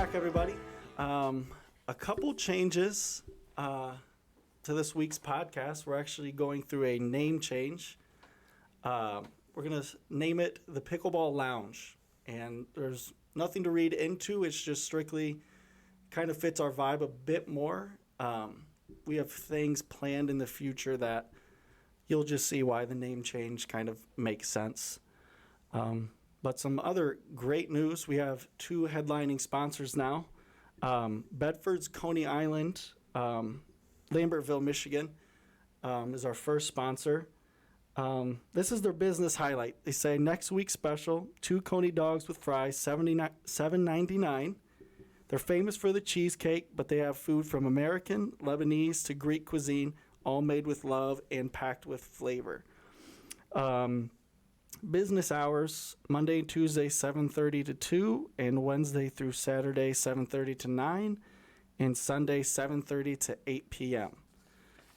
back, everybody. A couple changes to this week's podcast. We're actually going through a name change. We're going to name it the Pickleball Lounge. And there's nothing to read into. It's just strictly kind of fits our vibe a bit more. We have things planned in the future that you'll just see why the name change kind of makes sense. But some other great news. We have two headlining sponsors now. Bedford's Coney Island, Lambertville, Michigan, is our first sponsor. This is their business highlight. They say next week's special, 2 Coney dogs with fries, $7.99. They're famous for the cheesecake, but they have food from American, Lebanese to Greek cuisine, all made with love and packed with flavor. Business hours, Monday and Tuesday, 7:30 to 2, and Wednesday through Saturday, 7:30 to 9, and Sunday, 7:30 to 8 p.m.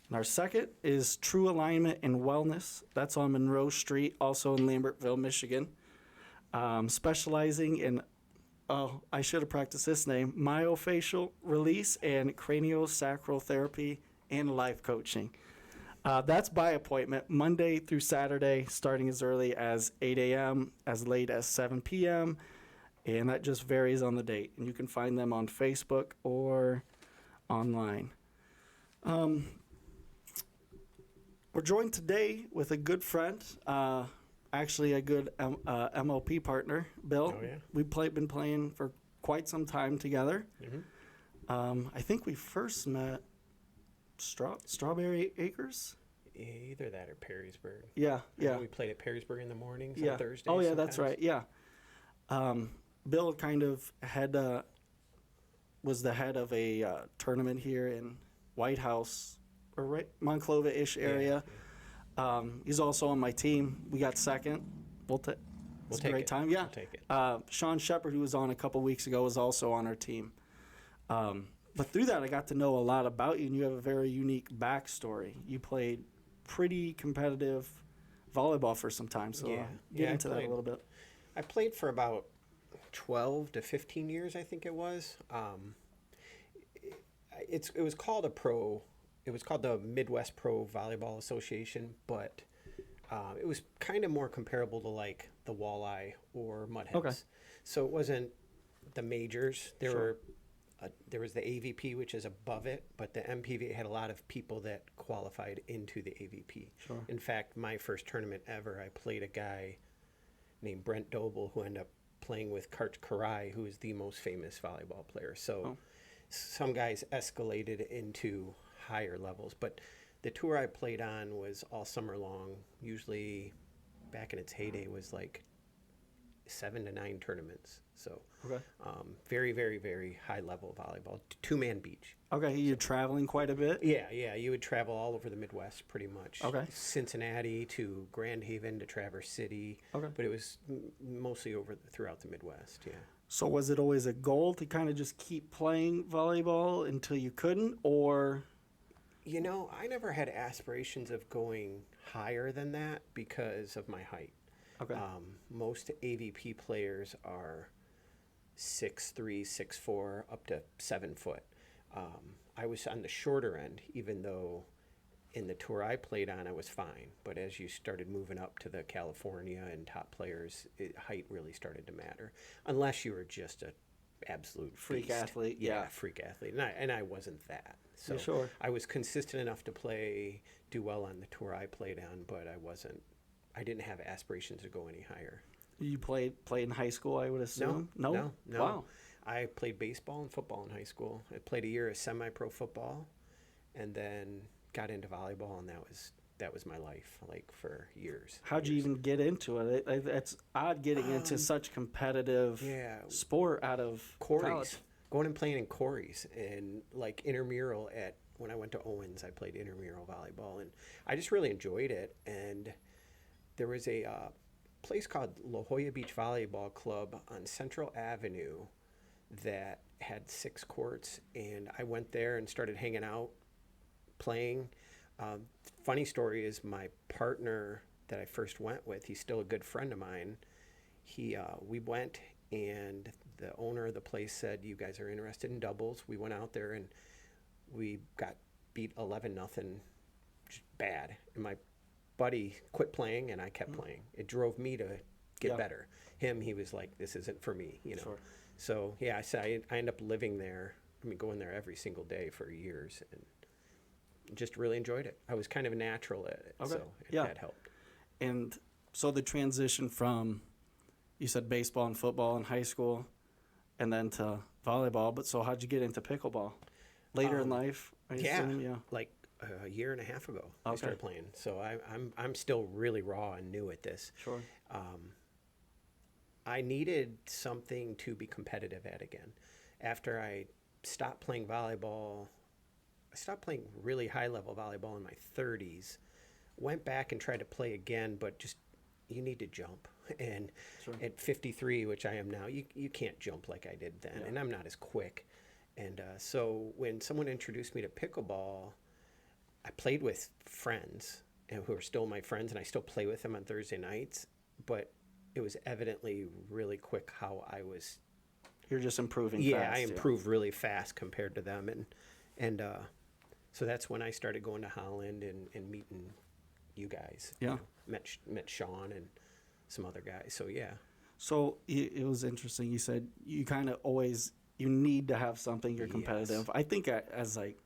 And our second is True Alignment and Wellness. That's on Monroe Street, also in Lambertville, Michigan. Specializing in, I should have practiced this name, myofascial release and craniosacral therapy and life coaching. That's by appointment, Monday through Saturday, starting as early as 8 a.m., as late as 7 p.m., and that just varies on the date. And you can find them on Facebook or online. We're joined today with a good friend, actually a good MLP partner, Bill. Oh, yeah. We've been playing for quite some time together. Mm-hmm. I think we first met Strawberry Acres? Either that or Perrysburg. Yeah. We played at Perrysburg in the mornings Yeah. on Thursdays. Oh, yeah, that's sometimes. right. Yeah. Bill kind of was the head of a tournament here in White House, or right Monclova-ish area. Yeah. He's also on my team. We got second. It's a great time. Yeah. We'll take it. Sean Shepard, who was on a couple weeks ago, was also on our team. But through that, I got to know a lot about you, and you have a very unique backstory. You played pretty competitive volleyball for some time, so get into that a little bit. I played for about 12 to 15 years, I think it was. It was called a pro. It was called the Midwest Pro Volleyball Association, but it was kind of more comparable to like the Walleye or Mudheads. Okay. So it wasn't the majors. Sure. There was the AVP, which is above it, but the MPV had a lot of people that qualified into the AVP. Sure. In fact, my first tournament ever, I played a guy named Brent Doble, who ended up playing with Karch Karai, who is the most famous volleyball player. So some guys escalated into higher levels. But the tour I played on was all summer long. Usually, back in its heyday, was like 7 to 9 tournaments. So very, very, very high level volleyball. 2-man beach. Okay, you're traveling quite a bit? Yeah. You would travel all over the Midwest pretty much. Okay. Cincinnati to Grand Haven to Traverse City. Okay. But it was mostly throughout the Midwest, yeah. So was it always a goal to kind of just keep playing volleyball until you couldn't, or? You know, I never had aspirations of going higher than that because of my height. Okay. Most AVP players are 6'3", 6'4", up to 7 foot. I was on the shorter end, even though in the tour I played on, I was fine. But as you started moving up to the California and top players, height really started to matter. Unless you were just a absolute freak beast. athlete. Yeah, freak athlete. And I wasn't that. So sure. I was consistent enough to do well on the tour I played on, but I didn't have aspirations to go any higher. You played in high school, I would assume? No. Wow. I played baseball and football in high school. I played a year of semi-pro football, and then got into volleyball, and that was my life, like, for years. How'd you even get into it? It's odd getting into such competitive sport out of Corey's. college. Going and playing in Corey's, and like intramural when I went to Owens, I played intramural volleyball, and I just really enjoyed it. And there was a place called La Jolla Beach Volleyball Club on Central Avenue that had 6 courts, and I went there and started hanging out, playing. Funny story is my partner that I first went with, he's still a good friend of mine. We went and the owner of the place said, "You guys are interested in doubles." We went out there and we got beat 11-0, just bad. And my buddy quit playing and I kept playing. It drove me to get better. He was like, "This isn't for me," you know. Sure. So yeah, I ended up living there. I mean, going there every single day for years, and just really enjoyed it. I was kind of a natural at it, so that helped. And so the transition from, you said baseball and football in high school, and then to volleyball. But so how'd you get into pickleball? Later in life, I assume? Yeah. Like a year and a half ago, I started playing. So I'm still really raw and new at this. Sure. I needed something to be competitive at again. After I stopped playing volleyball, I stopped playing really high-level volleyball in my 30s, went back and tried to play again, but just, you need to jump. And at 53, which I am now, you can't jump like I did then, and I'm not as quick. And so when someone introduced me to pickleball, I played with friends who are still my friends, and I still play with them on Thursday nights, but it was evidently really quick how I was. You're just improving fast. fast. I improved really fast compared to them. And so that's when I started going to Holland and meeting you guys. Yeah. You know, met Sean and some other guys. So, yeah. So it was interesting. You said you kind of always, you need to have something, you're competitive. Yes. I think as like,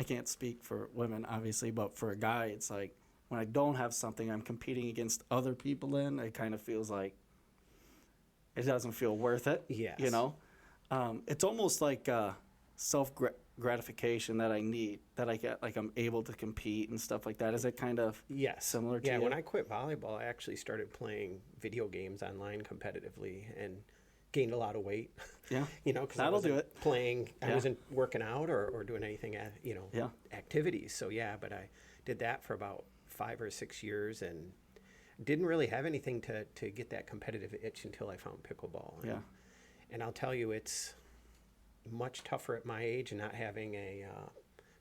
I can't speak for women, obviously, but for a guy, it's like, when I don't have something I'm competing against other people in, it kind of feels like it doesn't feel worth it. Yes. You know? It's almost like self-gratification that I need, that I get, like I'm able to compete and stuff like that. Is it kind of similar to you? Yeah, when I quit volleyball, I actually started playing video games online competitively and gained a lot of weight. Yeah. You know, because I wasn't playing, I wasn't working out or doing anything, activities. So, but I did that for about 5 or 6 years and didn't really have anything to get that competitive itch until I found pickleball. And I'll tell you, it's much tougher at my age and not having a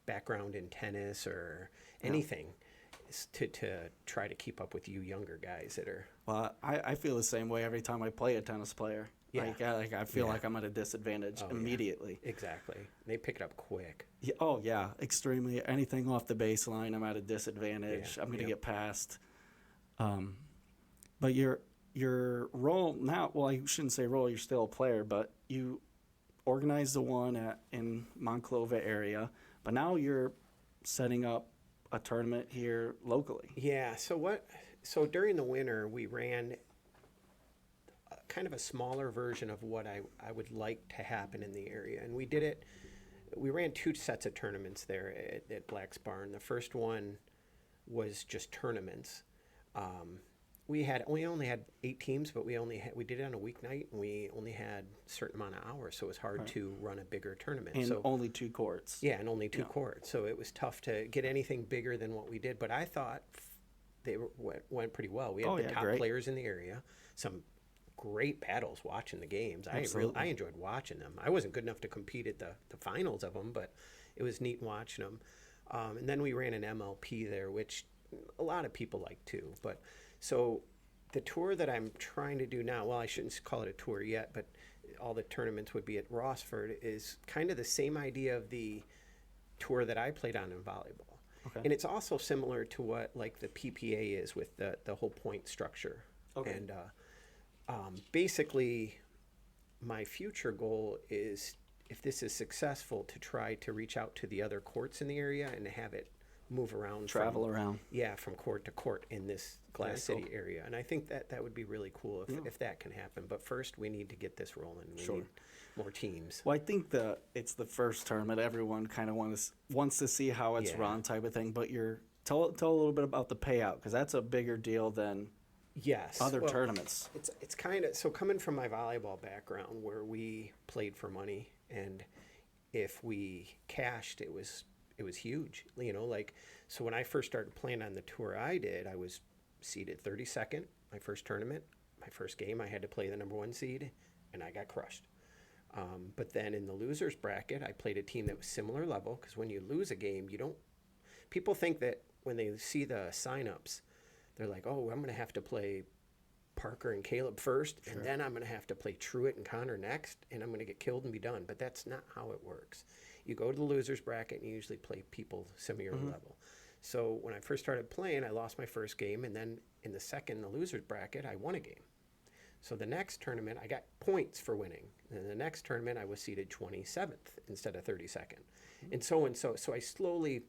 background in tennis or anything to try to keep up with you younger guys that are. Well, I feel the same way every time I play a tennis player. Like I feel like I'm at a disadvantage immediately. Yeah. Exactly. They pick it up quick. Yeah, oh, yeah, extremely. Anything off the baseline, I'm at a disadvantage. Yeah. I'm going to get past. But your role now, well, I shouldn't say role, you're still a player, but you organized the one in Monclova area, but now you're setting up a tournament here locally. Yeah, so during the winter, we ran kind of a smaller version of what I would like to happen in the area. And we ran 2 sets of tournaments there at Black's Barn. The first one was just tournaments. We only had 8 teams, but we did it on a weeknight, and we only had a certain amount of hours, so it was hard to run a bigger tournament. And only 2 courts. Yeah, and only 2 courts. So it was tough to get anything bigger than what we did, but I thought they went pretty well. We had the top players in the area, some great battles watching the games. I enjoyed watching them. I wasn't good enough to compete at the finals of them, but it was neat watching them. And then we ran an MLP there, which a lot of people like too. But so the tour that I'm trying to do now, well, I shouldn't call it a tour yet, but all the tournaments would be at Rossford, is kind of the same idea of the tour that I played on in volleyball. Okay. And it's also similar to what like the PPA is with the whole point structure. Okay. And basically, my future goal is, if this is successful, to try to reach out to the other courts in the area and have it move around. Travel around. Yeah, from court to court in this Glass City area. And I think that would be really cool if that can happen. But first, we need to get this rolling. We need more teams. Well, I think it's the first tournament. Everyone kind of wants to see how it's run type of thing. But tell a little bit about the payout, because that's a bigger deal than other tournaments. It's kind of, so coming from my volleyball background where we played for money, and if we cashed, it was huge, so when I first started playing on the tour I did, I was seeded 32nd, my first tournament. My first game, I had to play the number 1 seed, and I got crushed. But then in the losers bracket, I played a team that was similar level, because when you lose a game, people think that when they see the signups, they're like, oh, I'm going to have to play Parker and Caleb first, and then I'm going to have to play Truett and Connor next, and I'm going to get killed and be done. But that's not how it works. You go to the losers bracket, and you usually play people semi-your level. So when I first started playing, I lost my first game, and then in the second, the losers bracket, I won a game. So the next tournament, I got points for winning. And the next tournament, I was seated 27th instead of 32nd. And so. So I slowly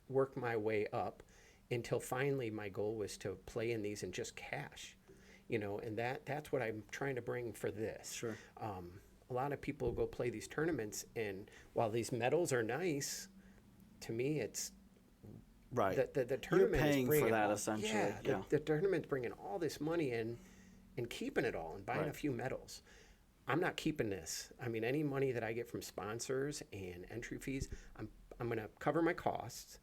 worked my way up until finally my goal was to play in these and just cash. And that's what I'm trying to bring for this. Sure. A lot of people go play these tournaments, and while these medals are nice, to me, it's Right. the tournament You're paying is bringing for that, all, essentially. Yeah, the tournament's bringing all this money in and keeping it all and buying a few medals. I'm not keeping this. I mean, any money that I get from sponsors and entry fees, I'm going to cover my costs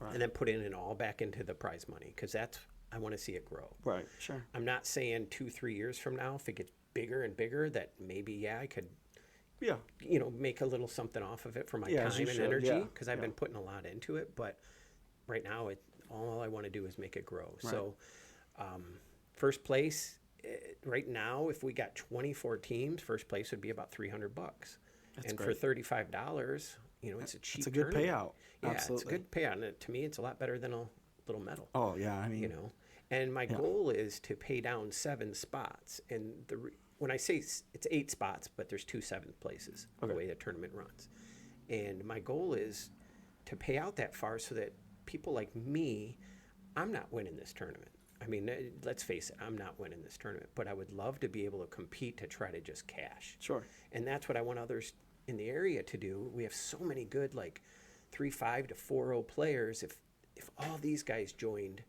and then put it all back into the prize money, because I want to see it grow. Right, sure. I'm not saying 2-3 years from now, if it gets bigger and bigger, that maybe, I could, make a little something off of it for my time and energy, because I've been putting a lot into it. But right now, all I want to do is make it grow. Right. So first place, right now, if we got 24 teams, first place would be about $300. And great. For $35, it's a cheap It's a good tournament. payout. Yeah, Absolutely. it's a good payout. And to me, it's a lot better than a little medal. Oh, yeah, I mean. And my goal is to pay down 7 spots. And when I say it's 8 spots, but there's 2 7th places, the way the tournament runs. And my goal is to pay out that far so that people like me, I'm not winning this tournament. I mean, let's face it, I'm not winning this tournament, but I would love to be able to compete to try to just cash. Sure. And that's what I want others in the area to do. We have so many good, like 3-5 to 4-0 players. If all these guys joined,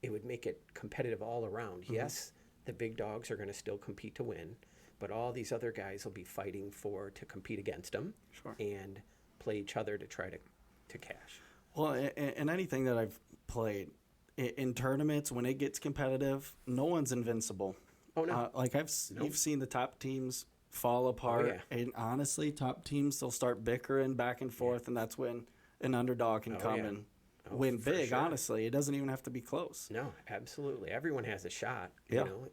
it would make it competitive all around. Mm-hmm. Yes, the big dogs are going to still compete to win, but all these other guys will be fighting to compete against them and play each other to try to cash. Well, in anything that I've played, in tournaments, when it gets competitive, no one's invincible. Oh, no. You've seen the top teams fall apart. Oh, yeah. And honestly, top teams, they'll start bickering back and forth, and that's when an underdog can come and win big, honestly. It doesn't even have to be close. No, absolutely. Everyone has a shot, you know.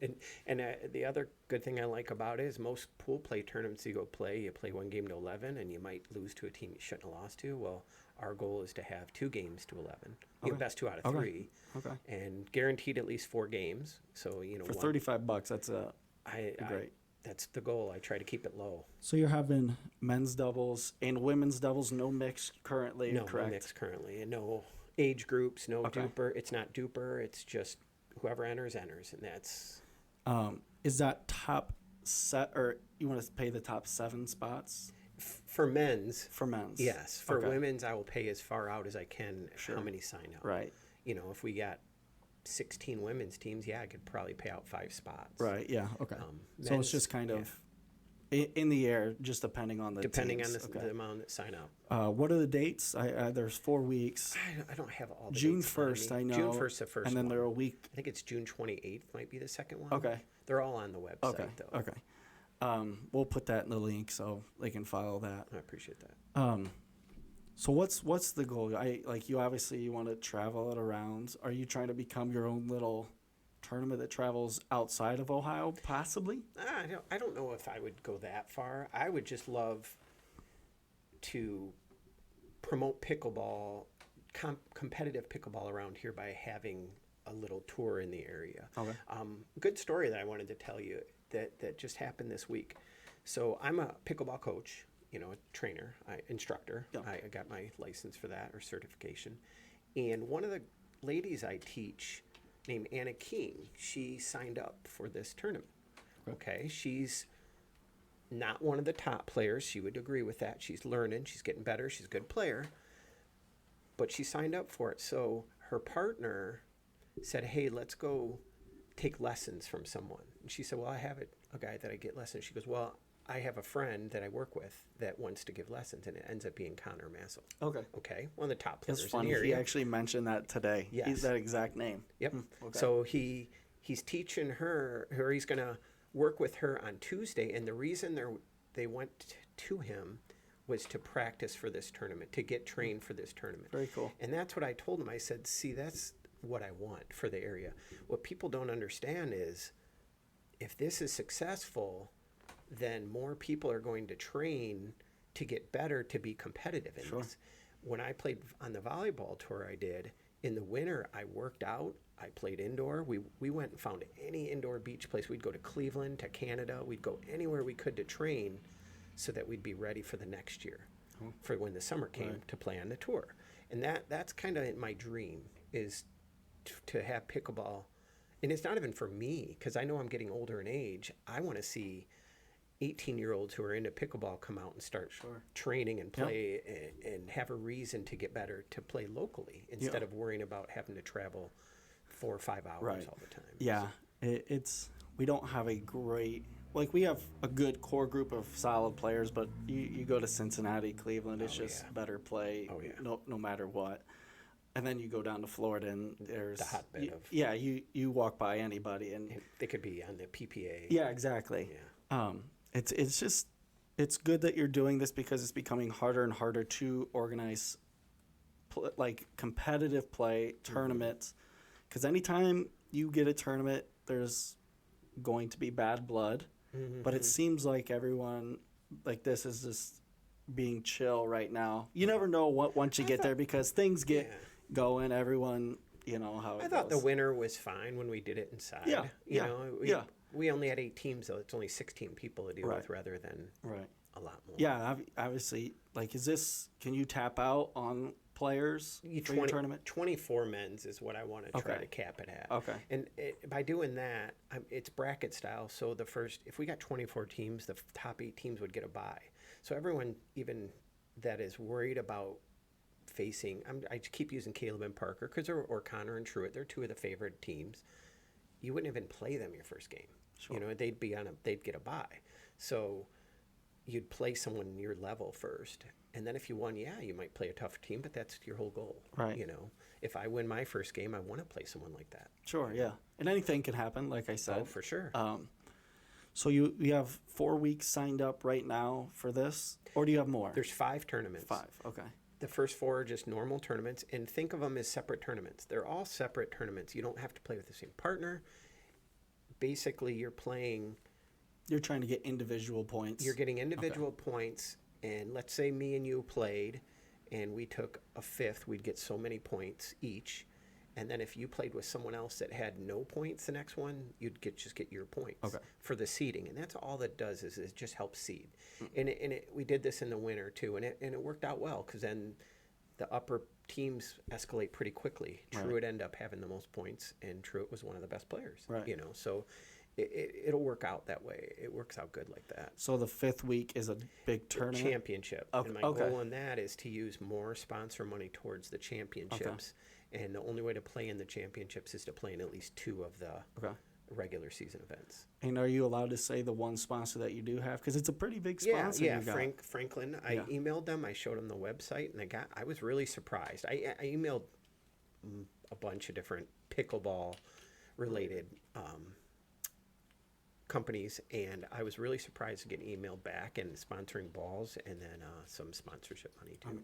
And the other good thing I like about it is most pool play tournaments you play 1 game to 11, and you might lose to a team you shouldn't have lost to. Well, our goal is to have 2 games to 11. Best 2 out of 3. Okay. And guaranteed at least 4 games. So, for $35, that's great. That's the goal. I try to keep it low. So you're having men's doubles and women's doubles, no mix currently, correct? No mix currently, and no age groups, no duper. It's not duper. It's just whoever enters, and that's. Is that top set, or you want to pay the top 7 spots? For men's. For men's. Yes. For women's, I will pay as far out as I can. How many sign up? Right. If we got 16 women's teams, I could probably pay out 5 spots. Right. Yeah. Okay. So it's just kind of in the air, just depending on the amount that sign up. What are the dates? There's 4 weeks. I don't have all the June dates 1st, I know. June 1st, the first and then one. they're a week. I think it's June 28th might be the second one. Okay. They're all on the website, though. Okay. We'll put that in the link so they can follow that. I appreciate that. So what's the goal? You obviously want to travel it around. Are you trying to become your own little tournament that travels outside of Ohio, possibly? I don't know if I would go that far. I would just love to promote pickleball, competitive pickleball around here by having a little tour in the area. Okay. Good story that I wanted to tell you that just happened this week. So I'm a pickleball coach, a trainer, instructor. Yep. I got my license for that, or certification. And one of the ladies I teach, named Anna King, she signed up for this tournament. Okay. She's not one of the top players. She would agree with that. She's learning. She's getting better. she's a good player. But she signed up for it. So her partner said, hey, let's go take lessons from someone. And she said, well, I have a guy that I get lessons. She goes, well, I have a friend that I work with that wants to give lessons, and it ends up being Connor Massel. Okay. One of the top players That's funny. in the area. He actually mentioned that today. Yes. He's that exact name. Yep. Okay. So he's teaching her, or he's going to work with her on Tuesday, and the reason they went to him was to practice for this tournament, to get trained for this tournament. Very cool. And that's what I told him. I said, see, that's what I want for the area. What people don't understand is if this is successful, then more people are going to train to get better to be competitive in this. When I played on the volleyball tour I did, in the winter I worked out, I played indoor. We went and found any indoor beach place. We'd go to Cleveland, to Canada. We'd go anywhere we could to train so that we'd be ready for the next year, for when the summer came to play on the tour. And that's kind of my dream, is to have pickleball. And it's not even for me, because I know I'm getting older in age. I want to see 18-year-olds who are into pickleball come out and start training and play and have a reason to get better, to play locally instead of worrying about having to travel 4 or 5 hours all the time. Yeah, it's we don't have a great, like, we have a good core group of solid players, but you go to Cincinnati, Cleveland, it's just better play no matter what. And then you go down to Florida and there's the hotbed of you walk by anybody and they could be on the PPA. Yeah, exactly. It's just, it's good that you're doing this, because it's becoming harder and harder to organize like competitive play tournaments, because anytime you get a tournament, there's going to be bad blood. But it seems like everyone, like, this is just being chill right now. You never know what once you get there, because things get going. Everyone, you know how it goes. I thought the winter was fine when we did it inside. We only had 8 teams, though. It's only 16 people to deal with rather than a lot more. Yeah, obviously. Like, can you tap out on players for your tournament? 24 men's is what I want to try to cap it at. Okay. And by doing that, it's bracket style. So if we got 24 teams, the top 8 teams would get a bye. So everyone, even that is worried about facing, I keep using Caleb and Parker, or Connor and Truett. They're 2 of the favorite teams. You wouldn't even play them your first game. You know, they'd get a bye. So you'd play someone your level first. And then if you won, you might play a tougher team, but that's your whole goal. Right. You know, if I win my first game, I want to play someone like that. Sure, yeah. And anything can happen, like I said. Oh, for sure. So you have 4 weeks signed up right now for this, or do you have more? There's 5 tournaments. 5, okay. The first 4 are just normal tournaments, and think of them as separate tournaments. They're all separate tournaments. You don't have to play with the same partner. Basically, you're trying to get individual points. You're getting individual points, and let's say me and you played, and we took a 5th, we'd get so many points each. And then if you played with someone else that had no points the next one, you'd just get your points for the seeding. And that's all that does is it just helps seed. And we did this in the winter too, and it worked out well, because then the upper teams escalate pretty quickly. Truett ended up having the most points, and Truett was one of the best players. You know, so it'll work out that way. It works out good like that. So the 5th week is a big tournament? Championship. Okay. And my goal on that is to use more sponsor money towards the championships. And the only way to play in the championships is to play in at least 2 of the regular season events. And are you allowed to say the one sponsor that you do have? Because it's a pretty big sponsor. Yeah, Franklin. I emailed them. I showed them the website, and I was really surprised. I emailed a bunch of different pickleball related companies, and I was really surprised to get emailed back and sponsoring balls, and then some sponsorship money too.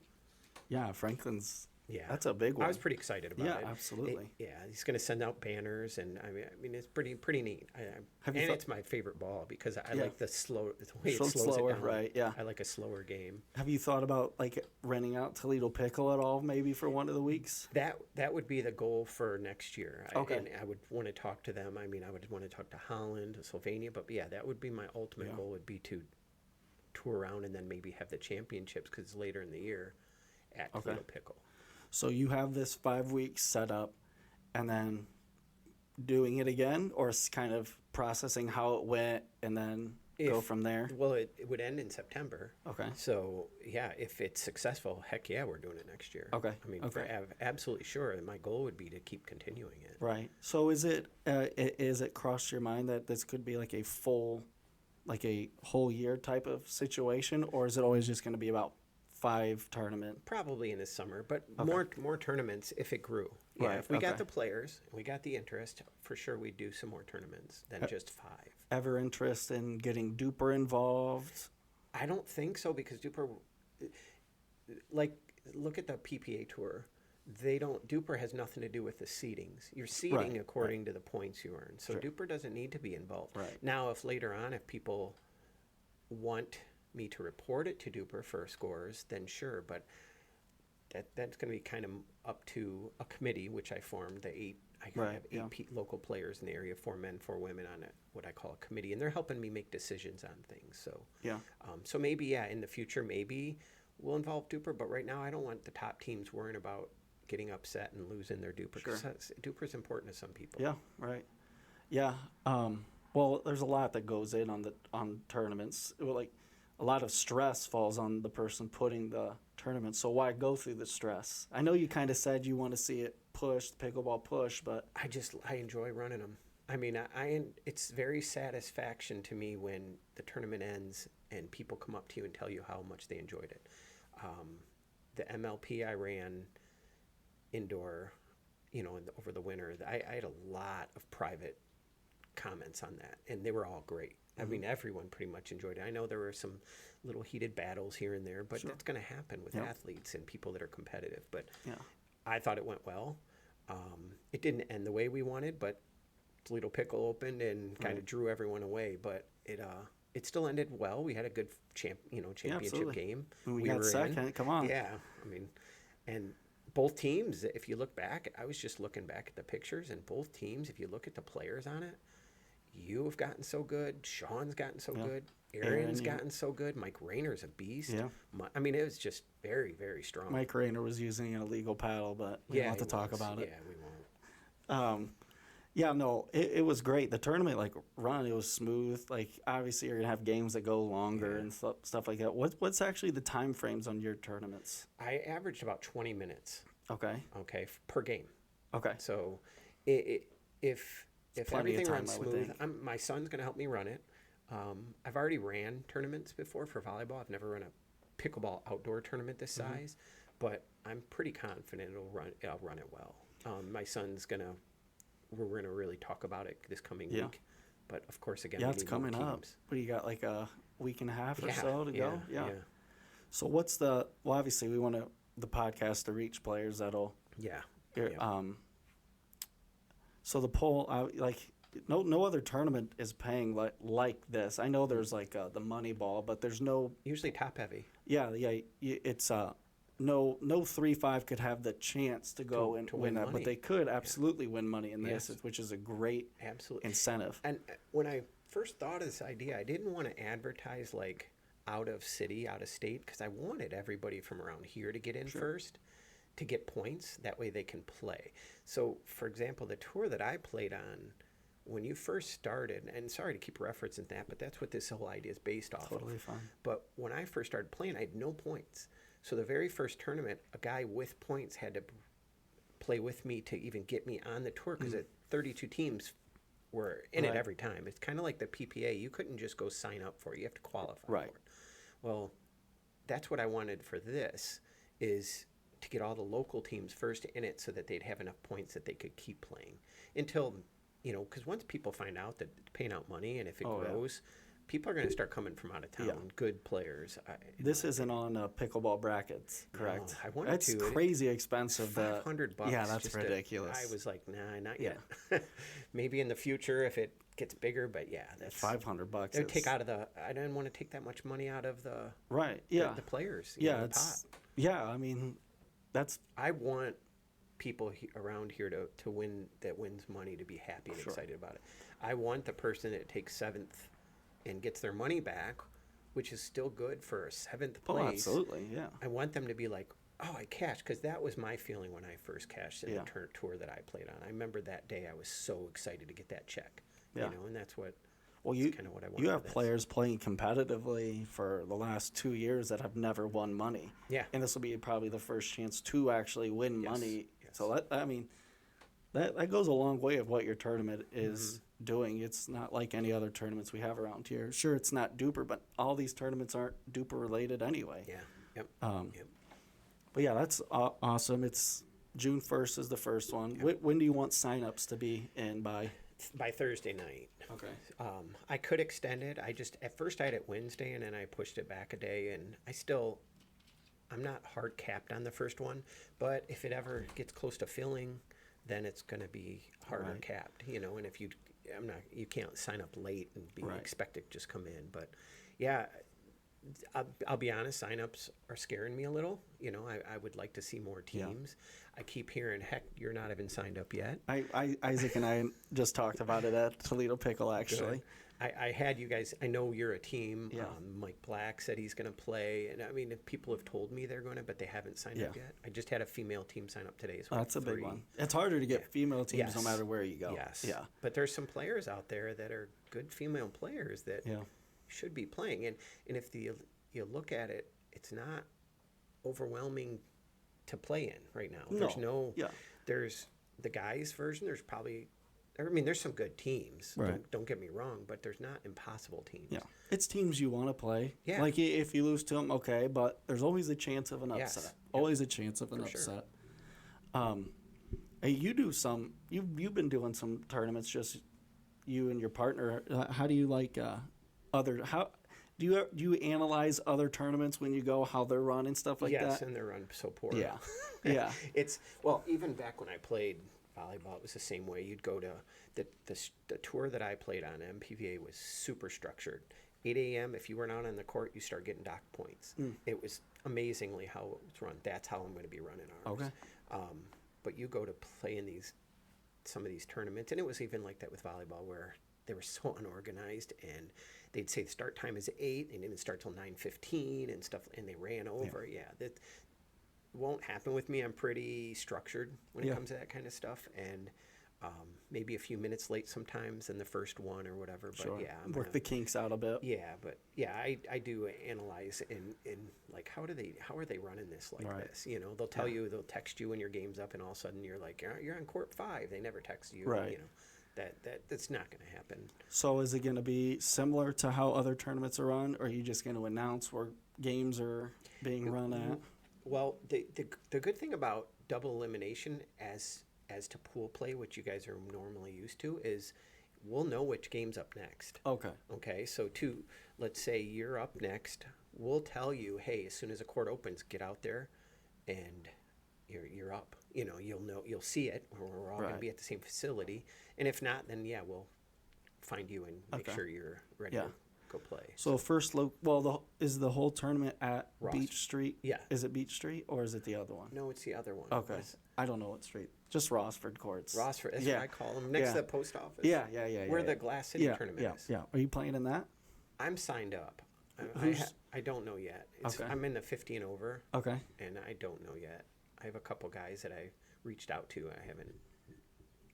Yeah, Franklin's. Yeah, that's a big one. I was pretty excited about it. Yeah, absolutely. He's going to send out banners, and I mean, it's pretty neat. It's my favorite ball, because I like the way it slows it down. Right? Yeah, I like a slower game. Have you thought about like renting out Toledo Pickle at all, maybe for one of the weeks? That would be the goal for next year. Okay. I would want to talk to them. I mean, I would want to talk to Holland, Sylvania, but that would be my ultimate goal. Would be to tour around and then maybe have the championships, because it's later in the year at Toledo Pickle. So you have this 5 weeks set up, and then doing it again, or kind of processing how it went, and then go from there? Well, it would end in September. Okay. So, if it's successful, heck yeah, we're doing it next year. Okay. I mean, absolutely sure. My goal would be to keep continuing it. Right. So is it crossed your mind that this could be like a whole year type of situation, or is it always just going to be about 5 tournament? Probably in the summer, but more tournaments if it grew. If we got the players and we got the interest, for sure we'd do some more tournaments than just 5. Ever interest in getting Duper involved? I don't think so, because Duper, look at the PPA tour. Duper has nothing to do with the seedings. You're seeding Right, according to the points you earn. So Sure. Duper doesn't need to be involved. Right. Now, if later on, if people want me to report it to Duper for scores, then sure. But that's going to be kind of up to a committee, which I formed. I Right, have yeah. local players in the area, 4 men, 4 women on what I call a committee, and they're helping me make decisions on things. So Yeah. so maybe, yeah, in the future, maybe we'll involve Duper, but right now I don't want the top teams worrying about getting upset and losing their Duper. Sure. 'Cause Duper's important to some people. Yeah. Right. Yeah. Well, there's a lot that goes in on tournaments. Well, like a lot of stress falls on the person putting the tournament. So why go through the stress? I know you kind of said you want to see it push, pickleball push, but I enjoy running them. I mean, it's very satisfaction to me when the tournament ends and people come up to you and tell you how much they enjoyed it. The MLP I ran indoor, over the winter, I had a lot of private comments on that, and they were all great. I mean, everyone pretty much enjoyed it. I know there were some little heated battles here and there, but Sure. that's going to happen with athletes and people that are competitive. But yeah. I thought it went well. It didn't end the way we wanted, but Toledo Pickle opened and kind of drew everyone away. But it still ended well. We had a good championship absolutely. game. We got were second. in. Come on. Yeah, I mean, and both teams. If you look back, I was just looking back at the pictures, and both teams. If you look at the players on it, you have gotten so good. Sean's gotten so good. Aaron's gotten so good. Mike Rayner's a beast. Yeah. I mean, it was just very, very strong. Mike Rayner was using an illegal paddle, but we don't have to talk about it. Yeah, we won't. Yeah, no, it was great. The tournament, run, it was smooth. Like, obviously, you're going to have games that go longer and stuff like that. What's actually the time frames on your tournaments? I averaged about 20 minutes. Okay. Okay, per game. Okay. So if plenty of everything time, runs I would smooth, think. my son's going to help me run it. I've already ran tournaments before for volleyball. I've never run a pickleball outdoor tournament this size, but I'm pretty confident I'll run it well. My son's we're going to really talk about it this coming week. But of course, again, we it's need more coming up. teams. What do you got, like a week and a half or so to go? Yeah. So obviously we want the podcast to reach players that'll. Yeah. So the poll, no other tournament is paying like this. I know there's the money ball, but there's no. Usually top heavy. Yeah. It's no 3-5 could have the chance to go and win that, money. but they could absolutely win money in this, which is a great incentive. And when I first thought of this idea, I didn't want to advertise out of city, out of state, because I wanted everybody from around here to get in first to get points. That way they can play. So, for example, the tour that I played on, when you first started, and sorry to keep referencing that, but that's what this whole idea is based off of. Totally fine. But when I first started playing, I had no points. So the very first tournament, a guy with points had to play with me to even get me on the tour because 32 teams were in it every time. It's kind of like the PPA. You couldn't just go sign up for it. You have to qualify for it. Well, that's what I wanted for this, is to get all the local teams first in it so that they'd have enough points that they could keep playing until, because once people find out that it's paying out money and if it grows, people are going to start coming from out of town, good players. This isn't on pickleball brackets, correct? No, I wanted to. It's crazy expensive. $500. Yeah, that's ridiculous. I was like, nah, not yet. Maybe in the future if it gets bigger, but that's $500. It would take out of I didn't want to take that much money out of the the players. Yeah, the pot. I mean, I want people around here to win, that wins money, to be happy and excited about it. I want the person that takes 7th and gets their money back, which is still good for a 7th place. Oh, absolutely, yeah. I want them to be like, oh, I cashed, because that was my feeling when I first cashed in the tour that I played on. I remember that day I was so excited to get that check, and that's what. Well, kind of what I want. You have players playing competitively for the last 2 years that have never won money. Yeah. And this will be probably the first chance to actually win money. Yes. So that goes a long way of what your tournament is doing. It's not like any other tournaments we have around here. Sure, it's not Duper, but all these tournaments aren't Duper related anyway. Yeah. Yep. But yeah, that's awesome. It's June 1st is the first one. Yep. When do you want signups to be in by? By Thursday night. Okay. I could extend it. At first I had it Wednesday, and then I pushed it back a day, and I'm not hard capped on the first one, but if it ever gets close to filling, then it's going to be harder Right. capped, and if you can't sign up late and be Right. expected to just come in. But yeah, I'll be honest, signups are scaring me a little. I would like to see more Yeah. teams. I keep hearing, heck, you're not even signed up yet. Isaac and I just talked about it at Toledo Pickle, actually. Good. I had you guys, I know you're a team. Yeah. Mike Black said he's going to play. And I mean, if people have told me they're going to, but they haven't signed up Yeah. yet. I just had a female team sign up today. So That's a big 3. one. It's harder to get female teams no Yes. matter where you go. Yes. Yeah. But there's some players out there that are good female players that Yeah. should be playing. And if you look at it, it's not overwhelming to play in right now. There's Yeah. there's the guys version. There's some good teams. Right. Don't get me wrong, but there's not impossible teams. Yeah. It's teams you want to play. Yeah. Like if you lose to them, okay, but there's always a chance of an Yes. upset. Always a chance of an For sure. upset. Hey, you've been doing some tournaments, just you and your partner. How do you like do you analyze other tournaments when you go, how they're run and stuff like Yes, that? and they run so poor. Yeah. Yeah. Even back when I played volleyball, it was the same way. You'd go to the tour that I played on. MPVA was super structured. 8 a.m. If you weren't out on the court, you start getting dock points. It was amazingly how it was run. That's how I'm going to be running ours. Okay. But you go to play in some of these tournaments, and it was even like that with volleyball, where they were so unorganized, and they'd say the start time is 8 and it didn't start till 9:15 and stuff, and they ran over. Yeah, that won't happen with me. I'm pretty structured when it comes to that kind of stuff, and maybe a few minutes late sometimes in the first one or whatever. But Sure. yeah, Work the kinks out a bit. yeah, but yeah, I do analyze in like how are they running this like Right. this? They'll tell you, they'll text you when your game's up, and all of a sudden you're like, you're on court 5. They never text you. Right. That's not going to happen. So is it going to be similar to how other tournaments are run, or are you just going to announce where games are being run at? Well, the good thing about double elimination as to pool play, which you guys are normally used to, is we'll know which game's up next. Okay. Okay, so let's say you're up next, we'll tell you, hey, as soon as a court opens, get out there, and you're up. You'll see it. We're all going to Right. be at the same facility, and if not, then yeah, we'll find you and make Okay. sure you're ready Yeah. to go play. So is the whole tournament at Ross. Beach Street? Yeah. Is it Beach Street or is it the other one? No, it's the other one. Okay. It's I don't know what street. Just Rossford Courts. Rossford. That's Yeah. what I call them. Next Yeah. to the post office. Yeah. Where yeah. the Glass City yeah, tournament yeah, is. Yeah. Are you playing in that? I'm signed up. Who's- I don't know yet. Okay. I'm in the 50 and over, Okay. and I don't know yet. I have a couple guys that I reached out to. I haven't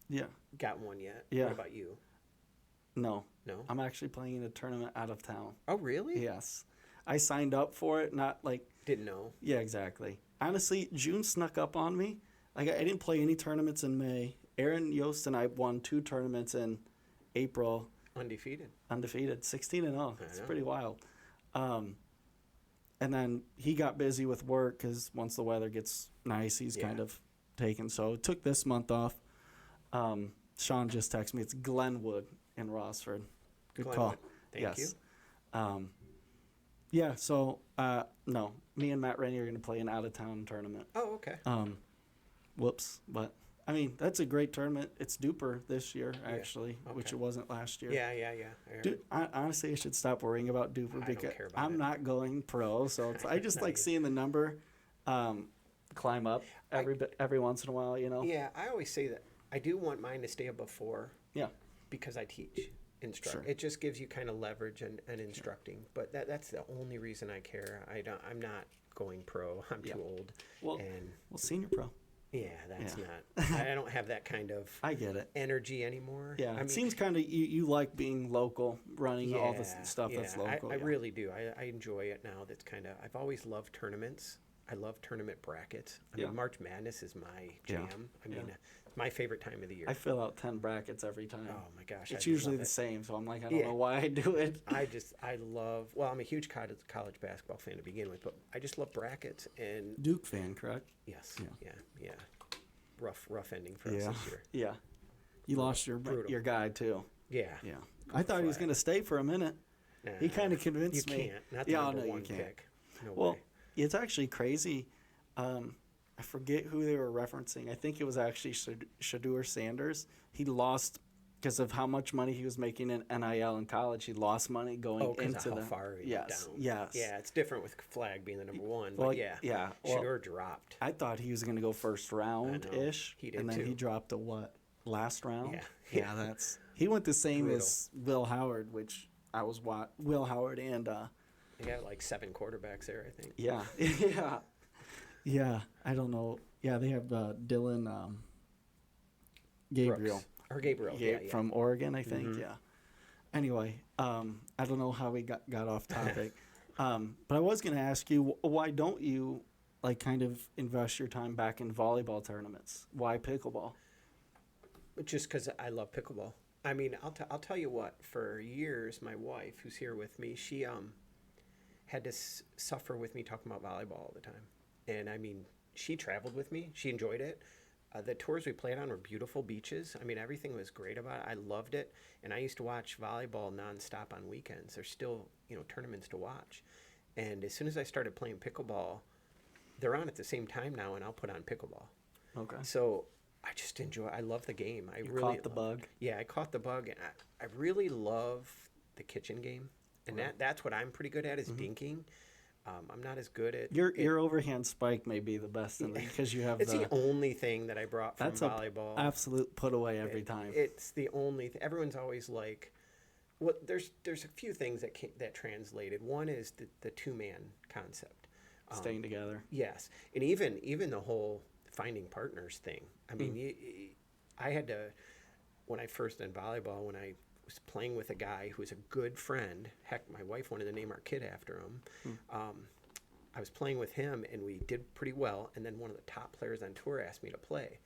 Yeah. got one yet. Yeah. What about you? No. No? I'm actually playing in a tournament out of town. Oh, really? Yes. I signed up for it, not like, Didn't know. yeah, exactly. Honestly, June snuck up on me. Like, I didn't play any tournaments in May. Aaron Yost and I won 2 tournaments in April, Undefeated. undefeated, 16-0. I It's know. pretty wild. And then he got busy with work because once the weather gets nice, he's kind Yeah. of taken. So took this month off. Sean just texted me. It's Glenwood in Rossford. Good call. Glenwood. Thank yes. you. Yeah, so, no. Me and Matt Rainey are going to play an out-of-town tournament. Oh, okay. Whoops. But, I mean, that's a great tournament. It's Duper this year, actually, which okay. it wasn't last year. Yeah. I heard. Dude, honestly, I should stop worrying about Duper I because don't care about I'm it. not going pro. So I just like seeing the number climb up every once in a while, Yeah, I always say that I do want mine to stay above 4 Yeah. because I teach. Instruct. Sure. It just gives you kind of leverage and instructing. But that's the only reason I care. I'm not going pro. I'm too old. Well, and senior pro. yeah, that's Yeah. not. I don't have that kind of I get it. energy anymore. Yeah, I it mean, seems kind of you like being local, running all the stuff that's local. I really do. I enjoy it now. That's kind of. I've always loved tournaments. I love tournament brackets. I Yeah. mean, March Madness is my Yeah. jam. I mean, Yeah. it's my favorite time of the year. I fill out 10 brackets every time. Oh my gosh, It's I usually love the it. same, so I'm like, I don't Yeah. know why I do it. I love. Well, I'm a huge college basketball fan to begin with, but I just love brackets and Duke fan, correct? yes, Yeah. yeah. Rough ending for us Yeah. this year. Yeah. You lost your Brutal. guy too. Yeah. Yeah. I thought he was Flag. going to stay for a minute. He Nah, kind of convinced you me. can't. Not the Yeah, number no, you one can't. pick. No Well, way. It's actually crazy. I forget who they were referencing. I think it was actually Shedeur Sanders. He lost because of how much money he was making in NIL in college. He lost money going into how the far he went yes, down. yes. Yeah, it's different with Flag being the number one. Well, But yeah, yeah. Well, Shedeur dropped. I thought he was going to go first round ish, He did and then too. he dropped to what, last round? Yeah. That's he went the same Brutal. as Will Howard, which I was Will Howard and They got like 7 quarterbacks there, I think. yeah, yeah. I don't know. Yeah, they have Dylan Gabriel. Brooks. Or Gabriel, Yeah, from Oregon, I think. Mhm. Yeah. Anyway, I don't know how we got off topic, but I was going to ask you, why don't you like kind of invest your time back in volleyball tournaments? Why pickleball? Just because I love pickleball. I mean, I'll tell you what. For years, my wife, who's here with me, she had to suffer with me talking about volleyball all the time. And I mean, she traveled with me. She enjoyed it. The tours we played on were beautiful beaches. I mean, everything was great about it. I loved it. And I used to watch volleyball nonstop on weekends. There's still, tournaments to watch. And as soon as I started playing pickleball, they're on at the same time now, and I'll put on pickleball. Okay. So I just I love the game. I really caught the bug. Yeah, I caught the bug. And I really love the kitchen game. And that's what I'm pretty good at is dinking. I'm not as good at your overhand spike may be the best in because you have it's the only thing that I brought from that's volleyball. Absolute put away every time. It's the only everyone's always like, well, there's a few things that translated. One is the 2-man concept, staying together. Yes, and even the whole finding partners thing. I mean, I had to, when I first did volleyball, when I was playing with a guy who was a good friend. Heck, my wife wanted to name our kid after him. I was playing with him, and we did pretty well. And then one of the top players on tour asked me to play.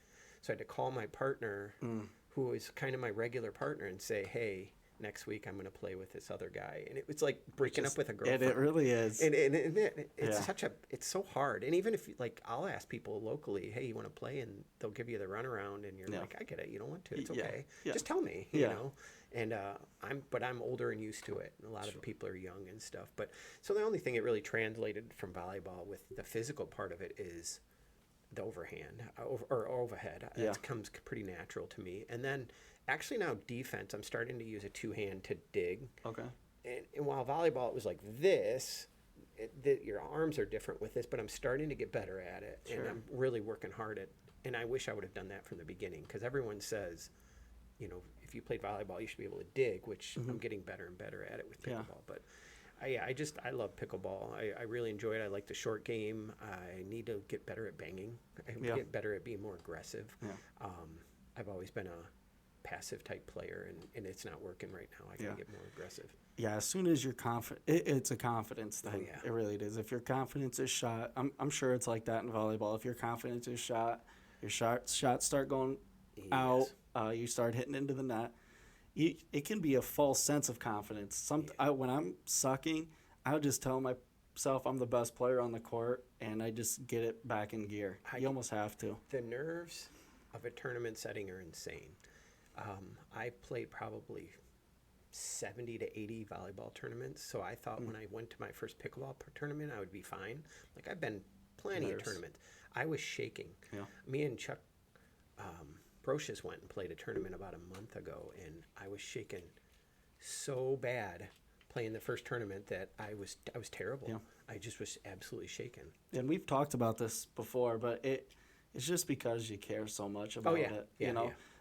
So I had to call my partner, who was kind of my regular partner, and say, hey, next week I'm going to play with this other guy. And it was like breaking up with a girlfriend. It really is. And it's it's so hard. And even if, like, I'll ask people locally, hey, you want to play? And they'll give you the runaround, and you're like, I get it. You don't want to. It's okay. Yeah. Just tell me, you know. And I'm older and used to it. A lot of the people are young and stuff. But so the only thing that really translated from volleyball with the physical part of it is the overhand or overhead. That comes pretty natural to me. And then actually now defense, I'm starting to use a 2-hand to dig. Okay. And while volleyball, it was like this. Your arms are different with this, but I'm starting to get better at it. Sure. And I'm really working hard at. And I wish I would have done that from the beginning because everyone says, if you played volleyball, you should be able to dig, which I'm getting better and better at it with pickleball. But I love pickleball. I really enjoy it. I like the short game. I need to get better at banging. Get better at being more aggressive. Yeah. I've always been a passive type player, and it's not working right now. I got to get more aggressive. Yeah, as soon as you're confident, it's a confidence thing. Oh, yeah. It really is. If your confidence is shot, I'm sure it's like that in volleyball. If your confidence is shot, your shots start going out. You start hitting into the net. It can be a false sense of confidence. When I'm sucking, I'll just tell myself I'm the best player on the court, and I just get it back in gear. You almost have to. The nerves of a tournament setting are insane. I played probably 70 to 80 volleyball tournaments, so I thought when I went to my first pickleball tournament, I would be fine. Like, I've been plenty of tournaments. I was shaking. Yeah. Me and Chuck Brocious went and played a tournament about a month ago, and I was shaking so bad playing the first tournament that I was terrible. Yeah. I just was absolutely shaken. And we've talked about this before, but it's just because you care so much about it.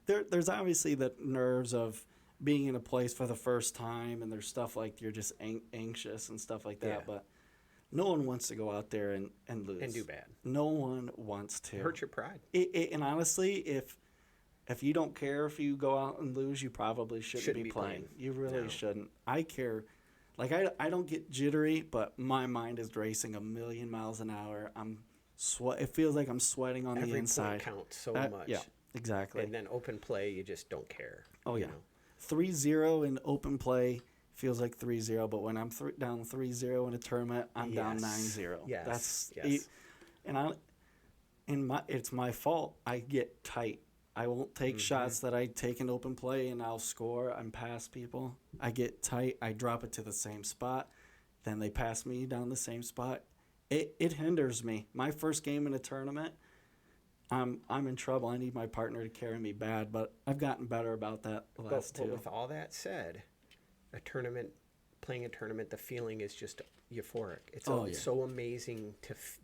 There's obviously the nerves of being in a place for the first time, and there's stuff like you're just anxious and stuff like that. Yeah. But no one wants to go out there and lose and do bad. No one wants to hurt your pride. And honestly, if you don't care if you go out and lose, you probably shouldn't be playing. You really shouldn't. I care. Like, I don't get jittery, but my mind is racing a million miles an hour. It feels like I'm sweating on the inside. Every point counts so much. Yeah, exactly. And then open play, you just don't care. Oh, yeah. 3-0 in open play feels like 3-0, but when I'm down 3-0 in a tournament, I'm down 9-0. Yes. It's my fault. I get tight. I won't take shots that I take in open play and I'll score. I'm past people. I get tight. I drop it to the same spot. Then they pass me down the same spot. It hinders me. My first game in a tournament, I'm in trouble. I need my partner to carry me bad, but I've gotten better about that the last But two. with all that said, a tournament, playing a tournament, the feeling is just euphoric. It's so amazing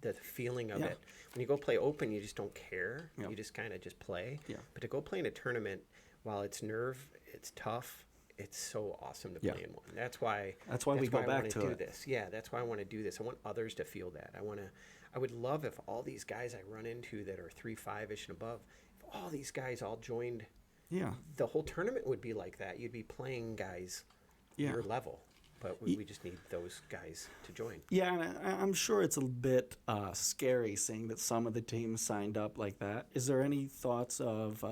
the feeling of it. When you go play open, you just don't care. Yeah. You just kind of just play. Yeah. But to go play in a tournament, while it's it's tough. It's so awesome to play in one. That's why we go back to do it. this. Yeah, that's why I want to do this. I want others to feel that. I would love if all these guys I run into that are 3-5-ish and above, if all these guys all joined. Yeah. The whole tournament would be like that. You'd be playing guys your level, but we just need those guys to join. Yeah, and I'm sure it's a bit scary seeing that some of the teams signed up like that. Is there any thoughts of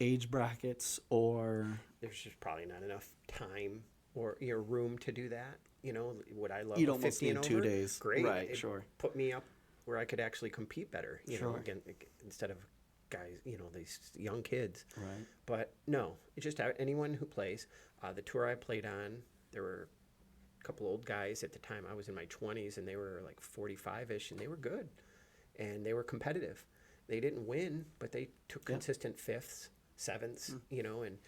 age brackets or? There's just probably not enough time or room to do that. Would I love You'd almost 50 need and 2 over? days. Great. Right, It'd sure. Put me up where I could actually compete better, Sure. again, instead of guys, these young kids. Right. But no, it's just anyone who plays. The tour I played on, there were a couple old guys at the time. I was in my 20s, and they were like 45-ish, and they were good, and they were competitive. They didn't win, but they took consistent fifths, sevenths, and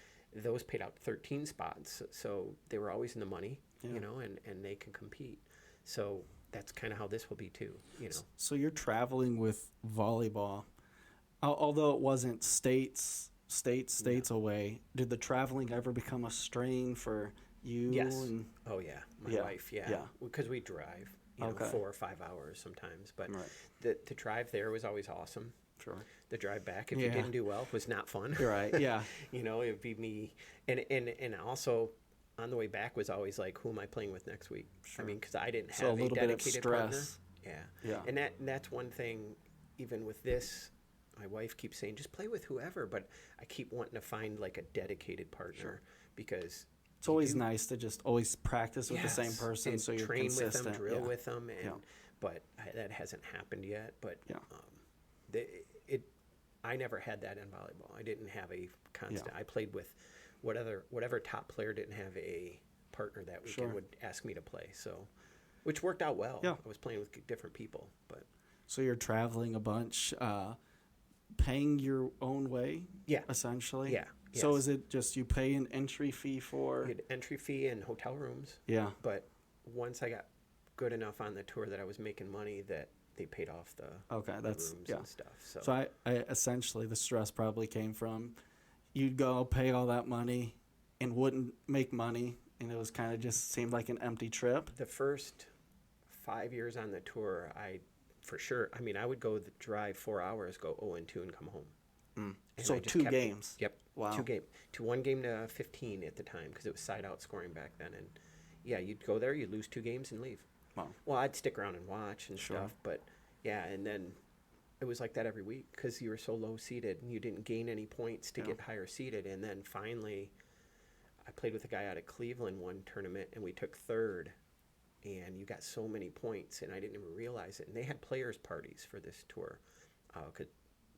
those paid out 13 spots. So they were always in the money, and they can compete. So that's kind of how this will be too, So you're traveling with volleyball. Although it wasn't states away, did the traveling ever become a strain for you? Yes. And Oh, yeah. My wife, yeah. Because we drive, 4 or 5 hours sometimes. But the drive there was always awesome. Sure. The drive back, if you didn't do well, was not fun. You're right, yeah. It would be me. And also, on the way back was always like, who am I playing with next week? Sure. I mean, because I didn't So a have a little bit of dedicated partner. stress. Yeah. And that's one thing, even with this, my wife keeps saying, just play with whoever. But I keep wanting to find like a dedicated partner because it's always nice to just always practice with the same Yes, person and so you're train consistent. with them, drill with them, Yeah. but that hasn't happened yet. But Yeah. I never had that in volleyball. I didn't have a constant. Yeah. I played with whatever top player didn't have a partner that weekend Sure. would ask me to play. So, which worked out well. Yeah. I was playing with different people, but So you're traveling a bunch, paying your own way, yeah, essentially? yeah. So yes. is it just you pay an entry fee for? We had entry fee and hotel rooms. Yeah. But once I got good enough on the tour that I was making money, that they paid off the rooms and stuff. So I essentially the stress probably came from you'd go pay all that money and wouldn't make money, and it was kind of just seemed like an empty trip. The first 5 years on the tour, I would go drive 4 hours, go 0-2, and come home. And So I just 2 kept- games. Yep. Wow. 1 game to 15 at the time because it was side out scoring back then. And yeah, you'd go there, you'd lose 2 games and leave. Wow. Well, I'd stick around and watch and Sure. stuff, but yeah, and then it was like that every week because you were so low seeded and you didn't gain any points to get higher seeded. And then finally, I played with a guy out of Cleveland one tournament and we took third. And you got so many points, and I didn't even realize it. And they had players' parties for this tour.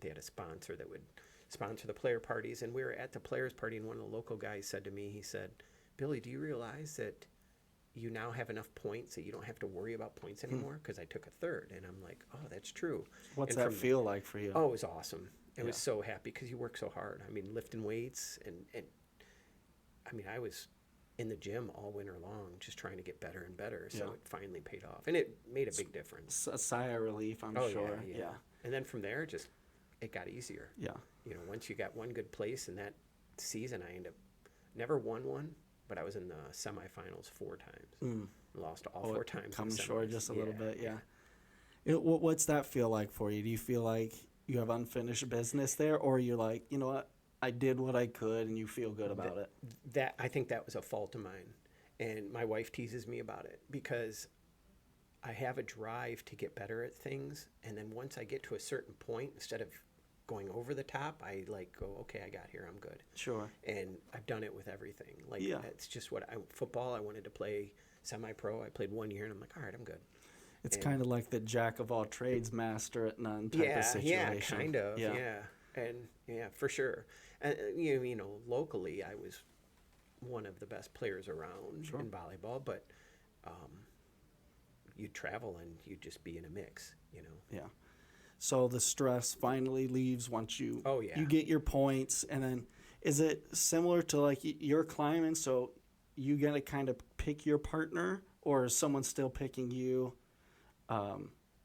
They had a sponsor that would sponsor the player parties. And we were at the players' party, and one of the local guys said to me, he said, "Billy, do you realize that you now have enough points that you don't have to worry about points anymore?" Because I took a third. And I'm like, oh, that's true. What's And that feel like for you? Oh, it was awesome. I was Yeah. so happy because you work so hard. I mean, lifting weights, and I mean, I was in the gym all winter long just trying to get better and better. So Yeah. it finally paid off. And it made a big difference. A sigh of relief, I'm Oh, sure. yeah. And then from there, it got easier. Yeah. Once you got one good place in that season, I never won one, but I was in the semifinals 4 times. Lost all 4 times. in Comes the short semis. just a little bit, yeah. What's that feel like for you? Do you feel like you have unfinished business there, or you're like, you know what, I did what I could, and you feel good about it? That I think that was a fault of mine, and my wife teases me about it because I have a drive to get better at things, and then once I get to a certain point, instead of going over the top, I go, okay, I got here, I'm good. Sure. And I've done it with everything. Yeah. It's just football. I wanted to play semi-pro. I played 1 year, and I'm like, all right, I'm good. It's kind of like the jack of all trades, master at none type of situation. Yeah, kind of. Yeah. And yeah, for sure. And locally, I was one of the best players around in volleyball, but you'd travel and you'd just be in a mix, Yeah. So the stress finally leaves once you Oh, yeah. you get your points, and then is it similar to like you're climbing, so you got to kind of pick your partner, or is someone still picking you?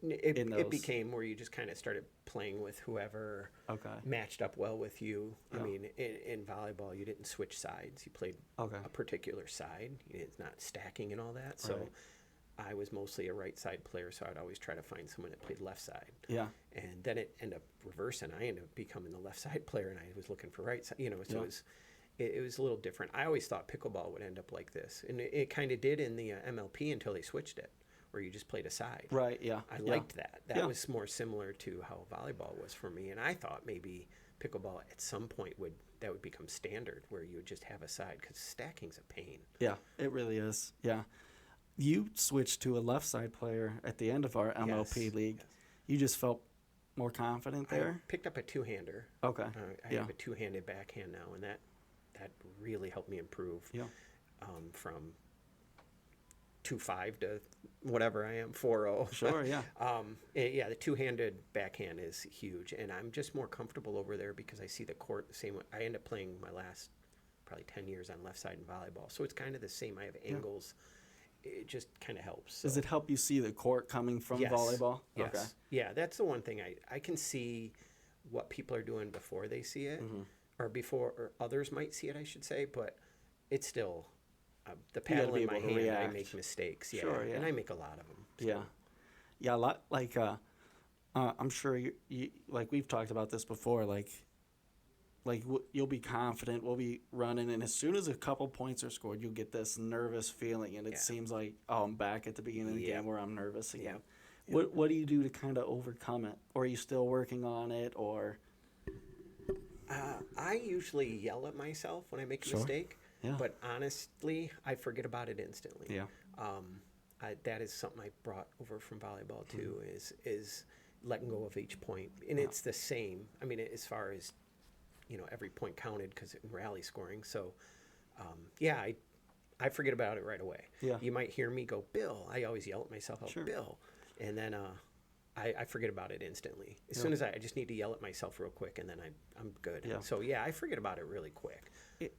It became where you just kind of started playing with whoever Okay. matched up well with you. Yeah. I mean, in volleyball, you didn't switch sides. You played Okay. a particular side. It's not stacking and all that. So Right. I was mostly a right side player, so I'd always try to find someone that played left side. Yeah. And then it ended up reversing. I ended up becoming the left side player, and I was looking for right side. So it was a little different. I always thought pickleball would end up like this, and it kind of did in the MLP until they switched it, where you just played a side. Right. Yeah. I liked that. That Yeah. was more similar to how volleyball was for me, and I thought maybe pickleball at some point would become standard, where you would just have a side, because stacking's a pain. Yeah. It really is. Yeah. You switched to a left side player at the end of our MLP Yes, league. yes. You just felt more confident there. I picked up a two-hander. Okay. I Yeah. have a two-handed backhand now, and that really helped me improve. Yeah. From 2.5 to whatever I am, 4.0. Sure. Yeah. The two-handed backhand is huge, and I'm just more comfortable over there because I see the court the same way. I end up playing my last probably 10 years on left side in volleyball, so it's kind of the same. I have angles. It just kind of helps. Does So. it help you see the court coming from Yes. volleyball? Yes. Okay. Yeah, that's the one thing I can see what people are doing before they see it, or others might see it, I should say, but it's still the gotta paddle be in my able to hand. I react. make mistakes, yeah, Sure, yeah. and I make a lot of them. Yeah. Yeah. A lot like I'm sure you like we've talked about this before. You'll be confident. We'll be running, and as soon as a couple points are scored, you'll get this nervous feeling, and it Yeah. seems like I'm back at the beginning of the Yep. game where I'm nervous again. Yep. What do you do to kind of overcome it, or are you still working on it, or? I usually yell at myself when I make a Sure. mistake, Yeah. but honestly, I forget about it instantly. Yeah. That is something I brought over from volleyball too, is letting go of each point, and Yeah. it's the same. I mean, as far as every point counted because in rally scoring. So, I forget about it right away. Yeah. You might hear me go, Bill. I always yell at myself, out, Sure. Bill, and then I forget about it instantly. As Yeah. soon as I just need to yell at myself real quick, and then I'm good. Yeah. So I forget about it really quick.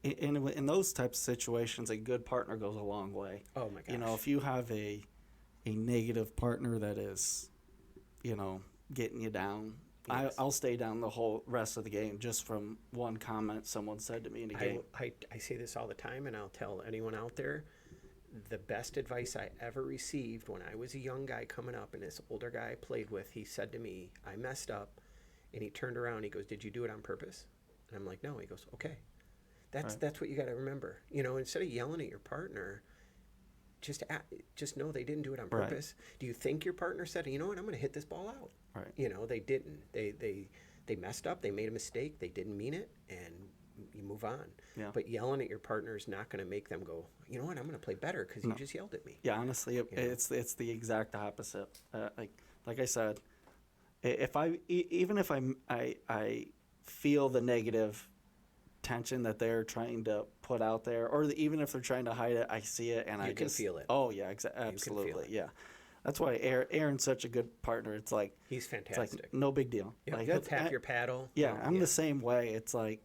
In those types of situations, a good partner goes a long way. Oh my gosh. If you have a negative partner that is, getting you down, Yes. I'll stay down the whole rest of the game just from one comment someone said to me in a game. I say this all the time, and I'll tell anyone out there, the best advice I ever received when I was a young guy coming up, and this older guy I played with, he said to me, I messed up, and he turned around, he goes, did you do it on purpose? And I'm like, no. He goes, okay. That's what you got to remember. Instead of yelling at your partner, just know they didn't do it on Right. purpose. Do you think your partner said, you know what, I'm going to hit this ball out? Right. They didn't. They messed up. They made a mistake. They didn't mean it, and you move on. Yeah. But yelling at your partner is not going to make them go, you know what, I'm going to play better because you just yelled at me. Yeah, honestly, it's the exact opposite. Like I said, even if I feel the negative tension that they're trying to put out there, or even if they're trying to hide it, I see it and I can just feel it. Oh yeah, feel absolutely, it. yeah. That's why Aaron's such a good partner. It's like He's it's fantastic. like no big deal. Yeah, Like he'll tap your paddle. Yeah, I'm the same way. It's like,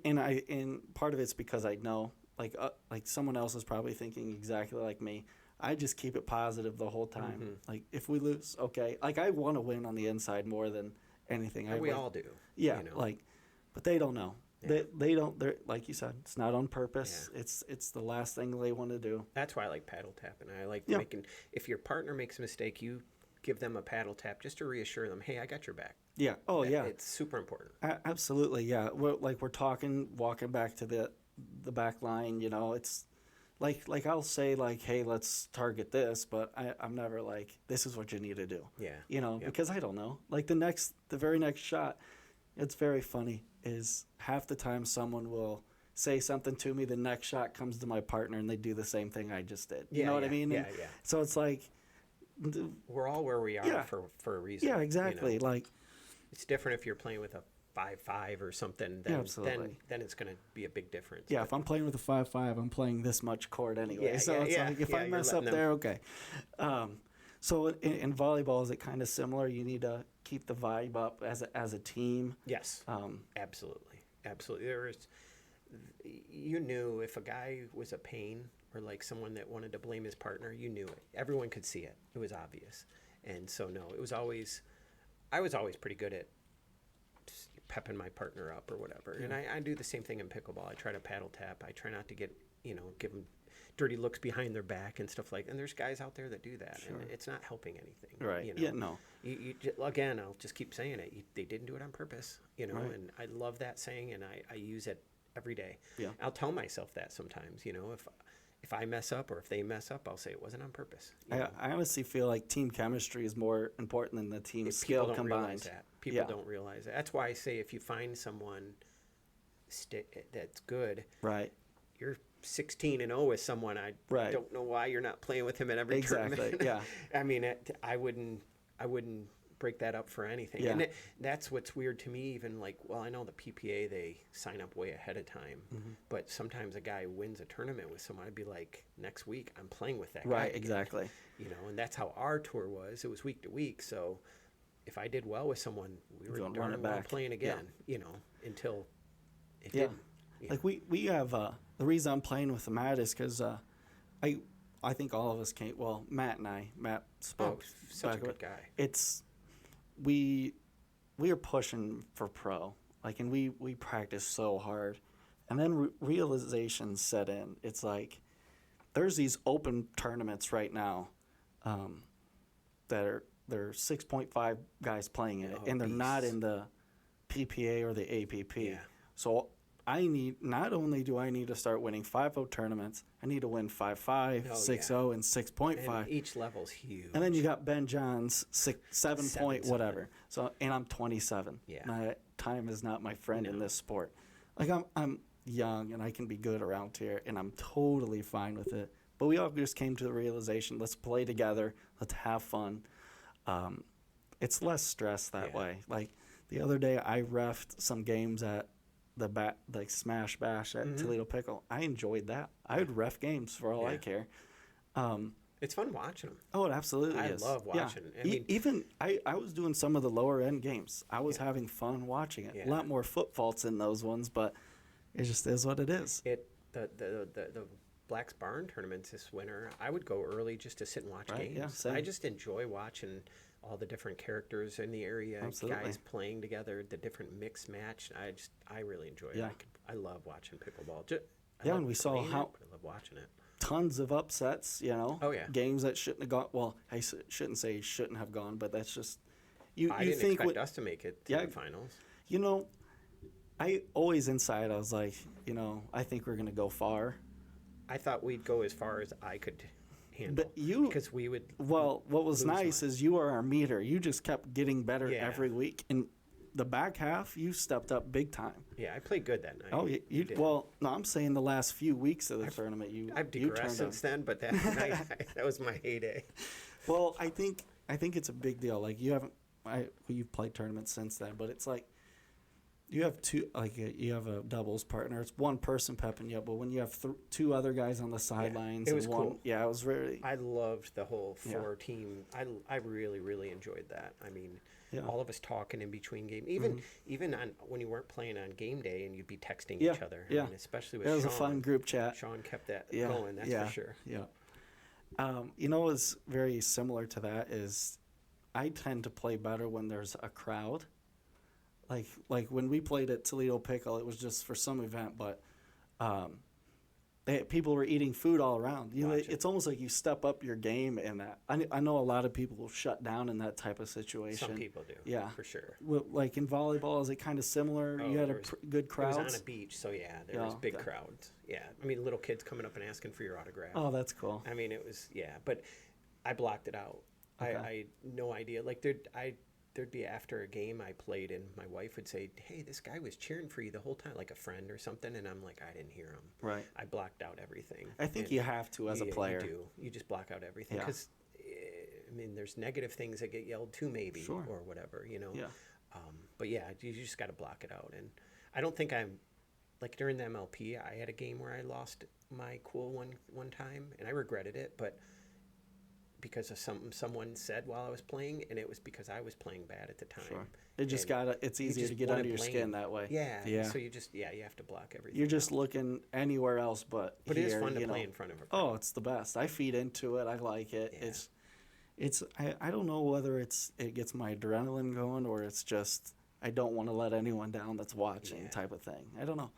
and part of it's because I know, like someone else is probably thinking exactly like me. I just keep it positive the whole time. Mm-hmm. Like if we lose, okay. Like I want to win on the inside more than anything. And we all do. Yeah, but they don't know. Yeah. They don't. They're like you said. It's not on purpose. Yeah. It's the last thing they want to do. That's why I like paddle tapping. I like Yeah. making. If your partner makes a mistake, you give them a paddle tap just to reassure them. Hey, I got your back. Yeah. Oh yeah. It's super important. Absolutely. Yeah. We're talking, walking back to the back line. It's like I'll say like, hey, let's target this, but I'm never like, this is what you need to do. Yeah. Yep. Because I don't know. Like the very next shot, it's very funny. Is half the time someone will say something to me, the next shot comes to my partner and they do the same thing I just did. You know what I mean? Yeah. So it's like, We're all where we are Yeah. for a reason. yeah, exactly. Like, It's different if you're playing with a 5-5 or something. Then, Yeah, absolutely. then it's going to be a big difference. yeah, if I'm playing with a 5-5, I'm playing this much court anyway. Yeah, so yeah, it's yeah. like if Yeah, I you're mess up letting them- there, okay. So in volleyball, is it kind of similar? You need to keep the vibe up as a team. Yes, absolutely, absolutely. You knew if a guy was a pain or like someone that wanted to blame his partner, you knew it. Everyone could see it. It was obvious. And so no, I was always pretty good at pepping my partner up or whatever. Yeah. And I do the same thing in pickleball. I try to paddle tap. I try not to get, give them dirty looks behind their back and stuff like that. And there's guys out there that do that. Sure. And it's not helping anything. Right. Yeah, no. Again, I'll just keep saying it. They didn't do it on purpose, right. And I love that saying, and I use it every day. Yeah. I'll tell myself that sometimes, if I mess up or if they mess up, I'll say it wasn't on purpose. I honestly feel like team chemistry is more important than the team skill combined. People don't realize that. That's why I say if you find someone that's good, right, you're 16-0 with someone. I don't know why you're not playing with him at every tournament. Yeah. I mean, I wouldn't break that up for anything. Yeah. And that's what's weird to me. Even like, well, I know the PPA, they sign up way ahead of time, but sometimes a guy wins a tournament with someone. I'd be like, next week I'm playing with that guy. Right, exactly. And that's how our tour was. It was week to week. So if I did well with someone, we were darn well playing again. Until it didn't. Yeah. Like we have the reason I'm playing with Matt is because I think all of us came. Well, Matt spoke. Such a good guy. It's we are pushing for pro, and we practice so hard, and then realizations set in. It's like there's these open tournaments right now that are there are 6.5 guys playing in it, and they're not in the PPA or the APP. Yeah. So not only do I need to start winning 5-0 tournaments, I need to win 5-5, 6-0, and 6.5. And each level's huge. And then you got Ben John's 7 point whatever. So, and I'm 27. Yeah. Time is not my friend in this sport. Like I'm young and I can be good around here, and I'm totally fine with it. But we all just came to the realization: let's play together, let's have fun. It's less stress that way. Like the other day, I reffed some games at the Smash Bash at Toledo Pickle. I enjoyed that. I would ref games for all I care. It's fun watching them. Oh, it absolutely is. I love watching. Yeah. I mean, even I was doing some of the lower end games. I was having fun watching it. A lot more foot faults in those ones, but it just is what it is. The Black's Barn tournaments this winter, I would go early just to sit and watch games. Yeah, same. I just enjoy watching all the different characters in the area, guys playing together, the different mix match. I really enjoy it. I love watching pickleball. And we saw how I love watching it. Tons of upsets, Oh yeah. Games that shouldn't have gone. Well, I shouldn't say shouldn't have gone, but that's just I didn't expect us to make it to the finals. I always inside I was like, I think we're gonna go far. I thought we'd go as far as I could handle. But because we would. Well, what was nice is you are our meter. You just kept getting better every week, and the back half you stepped up big time. Yeah, I played good that night. Oh, you did. Well, no, I'm saying the last few weeks of the tournament, I've digressed since then, but that night that was my heyday. Well, I think it's a big deal. Like you've played tournaments since then, but it's like. You have you have a doubles partner. It's one person pepping you up, but when you have two other guys on the sidelines, it was cool. Yeah, it was really. I loved the whole four team. I really really enjoyed that. I mean, all of us talking in between games, even on when you weren't playing on game day and you'd be texting each other. Yeah, I mean, especially with It was Sean. a fun group chat. Sean kept that going. That's for sure. Yeah. What's very similar to that is, I tend to play better when there's a crowd. Like when we played at Toledo Pickle, it was just for some event, but people were eating food all around. It's almost like you step up your game in that. I know a lot of people will shut down in that type of situation. Some people do, for sure. Like in volleyball, is it kind of similar? You had good crowds? It was on a beach, so there was big crowds. Yeah, I mean, little kids coming up and asking for your autograph. Oh, that's cool. I mean, it was, but I blocked it out. Okay. I had no idea. Like, there'd be after a game I played, and my wife would say, "Hey, this guy was cheering for you the whole time," like a friend or something, and I'm like, I didn't hear him. Right. I blocked out everything. I think you have to as a player. You do. You just block out everything because, I mean, there's negative things that get yelled too, maybe, or whatever, Yeah. But you just got to block it out, and I don't think I'm like during the MLP. I had a game where I lost my cool one time, and I regretted it, but because of something someone said while I was playing, and it was because I was playing bad at the time. Sure. It just it's easier to get under your skin that way. Yeah. So you have to block everything. You're just looking anywhere else but here, it is fun to play in front of a crowd. Oh, it's the best. I feed into it. I like it. Yeah. I don't know whether it gets my adrenaline going or it's just I don't want to let anyone down that's watching type of thing. I don't know.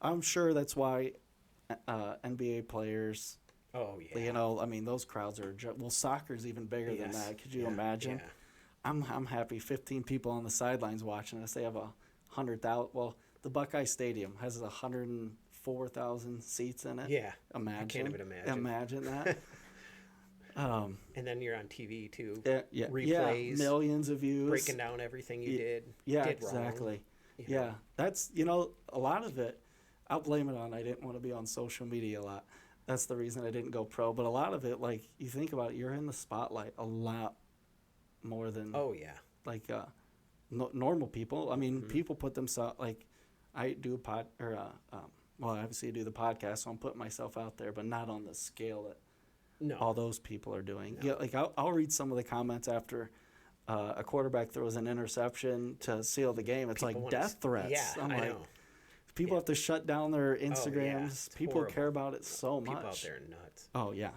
I'm sure that's why NBA players. Oh yeah. I mean, those crowds are soccer's even bigger than that. Could you imagine? Yeah. I'm happy. 15 people on the sidelines watching us. They have 100,000. Well, the Buckeye Stadium has 104,000 seats in it. Yeah. Imagine. I can't even imagine. Imagine that. And then you're on TV too. Yeah. Replays. Yeah, millions of views. Breaking down everything you did. Yeah, did exactly. Wrong. Yeah. That's, a lot of it, I'll blame it on I didn't want to be on social media a lot. That's the reason I didn't go pro. But a lot of it, like, you think about it, you're in the spotlight a lot more than normal people. I mean, people put themselves, like, I do obviously I do the podcast, so I'm putting myself out there, but not on the scale that all those people are doing. No. Yeah, like I'll read some of the comments after a quarterback throws an interception to seal the game. It's people like death threats. Yeah, I'm I like, know. People have to shut down their Instagrams. People horrible. care about it so much. People out there are nuts. Oh yeah,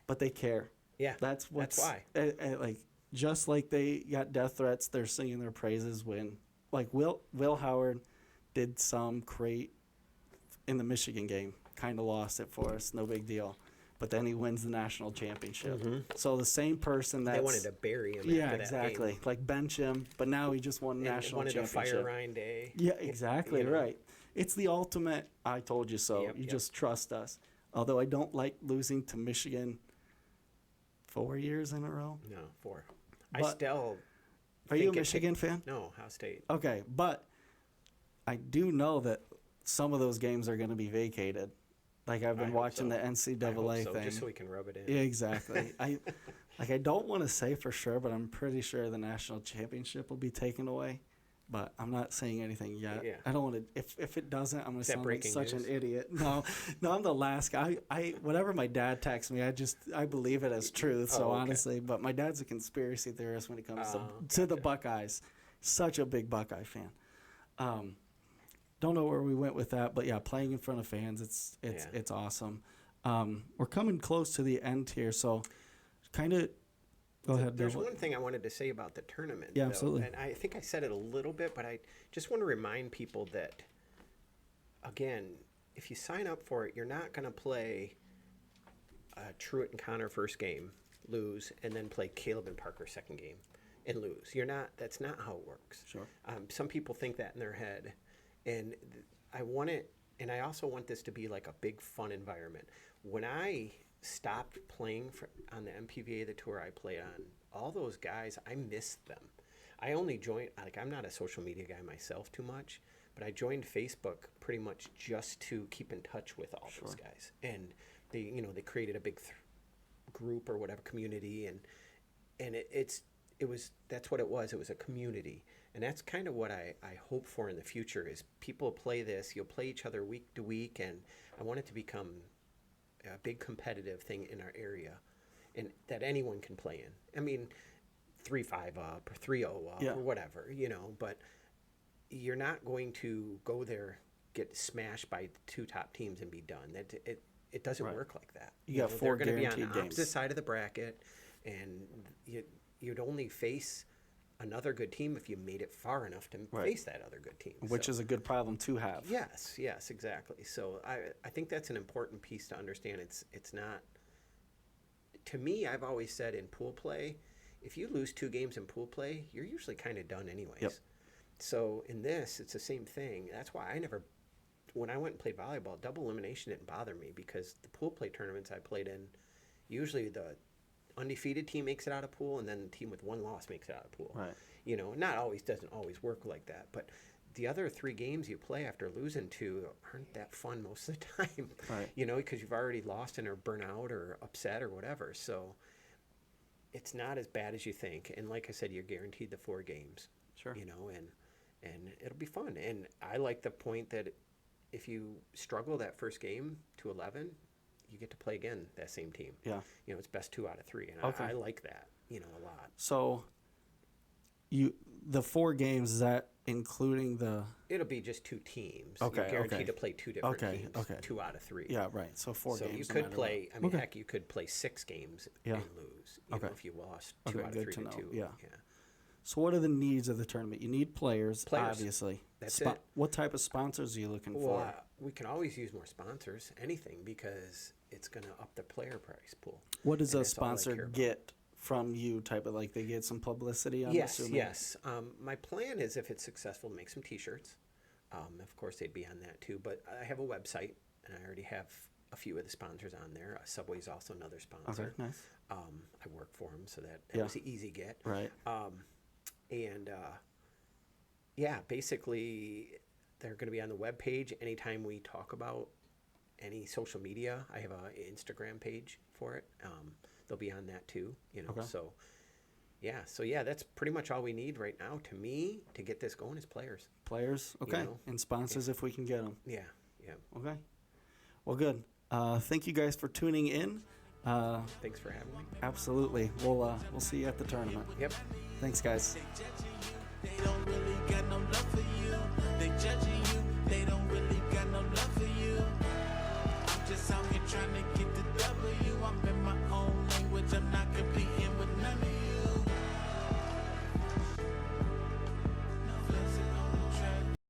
but they care. Yeah, that's why. Like just like they got death threats, they're singing their praises when, like Will Howard did some great in the Michigan game. Kind of lost it for us, no big deal. But then he wins the national championship. Mm-hmm. So the same person they wanted to bury him. Yeah, after exactly. That game. Like bench him, but now he just won national championship. Wanted to fire Ryan Day. Yeah, exactly right. It's the ultimate. I told you so. You just trust us. Although I don't like losing to Michigan 4 years in a row. No, 4. But I still. Are you a Michigan fan? No, Ohio State. Okay, but I do know that some of those games are going to be vacated. Like I've been watching the NCAA thing, just so we can rub it in. Yeah, exactly. I don't want to say for sure, but I'm pretty sure the national championship will be taken away. But I'm not saying anything yet. Yeah. I don't want to. If it doesn't, I'm going to sound like such an idiot. No, I'm the last guy. I whatever my dad texts me, I believe it as truth. So honestly, but my dad's a conspiracy theorist when it comes to the Buckeyes. Such a big Buckeye fan. Don't know where we went with that, but yeah, playing in front of fans, it's awesome. We're coming close to the end here, so kind of. Go ahead. There's one thing I wanted to say about the tournament. Yeah, absolutely. And I think I said it a little bit, but I just want to remind people that, again, if you sign up for it, you're not going to play Truett and Connor first game, lose, and then play Caleb and Parker second game and lose. You're not. That's not how it works. Sure. Some people think that in their head, and I want it. And I also want this to be like a big fun environment. When I stopped playing on the MPVA, the tour I played on, all those guys, I missed them. I only joined, I'm not a social media guy myself too much, but I joined Facebook pretty much just to keep in touch with all those guys. And they created a big group or whatever, community, and that's what it was. It was a community. And that's kind of what I hope for in the future is people play this, you'll play each other week to week, and I want it to become a big competitive thing in our area and that anyone can play in. I mean, 3-5 up or 3-0 up or whatever, but you're not going to go there, get smashed by the 2 top teams and be done. It doesn't work like that. You got 4 guaranteed games. They're going to be on the opposite side of the bracket, and you'd only face another good team if you made it far enough to face that other good team. Which is a good problem to have. Yes, exactly. So I think that's an important piece to understand. It's not, to me, I've always said in pool play, if you lose 2 games in pool play, you're usually kind of done anyways. Yep. So in this, it's the same thing. That's why when I went and played volleyball, double elimination didn't bother me because the pool play tournaments I played in, usually the undefeated team makes it out of pool, and then the team with 1 loss makes it out of pool. Right. Doesn't always work like that. But the other 3 games you play after losing 2 aren't that fun most of the time. Right. Because you've already lost and are burnt out or upset or whatever. So it's not as bad as you think. And like I said, you're guaranteed the 4 games. Sure. And it'll be fun. And I like the point that if you struggle that first game to 11, you get to play again that same team. Yeah. You know, it's best 2 out of 3, and Okay. I like that, you know, a lot. So the 4 games, is that including the? It'll be just 2 teams. Okay, You're guaranteed okay. to play 2 different Okay, teams. okay. 2 out of 3. Yeah, right. So 4 So games. you no could matter play. what. I mean, Okay. heck, you could play 6 games Yeah. and lose. You Okay. know, if you lost 2 Okay, out of good 3 to to know. 2. Yeah. So what are the needs of the tournament? You need players. Obviously. That's it. What type of sponsors are you looking Well, for? we can always use more sponsors, anything, because it's going to up the player price pool. What does and a that's all I sponsor care about. get from you? Type of like they get some publicity. I'm Yes, assuming. yes. My plan is, if it's successful, make some T-shirts. Of course, they'd be on that too. But I have a website, and I already have a few of the sponsors on there. Subway's also another sponsor. Okay. Nice. I work for them, so that Yeah. was an easy get. Right. Yeah, basically, they're going to be on the webpage anytime we talk about any social media. I have an Instagram page for it. They'll be on that too, you know. Okay. So yeah, that's pretty much all we need right now. To me, to get this going, is players. Players. Okay. know, And sponsors if we can get them. Yeah. Okay. Well, good. Thank you guys for tuning in. Thanks for having me. Absolutely. We'll see you at the tournament. Yep. Thanks, guys.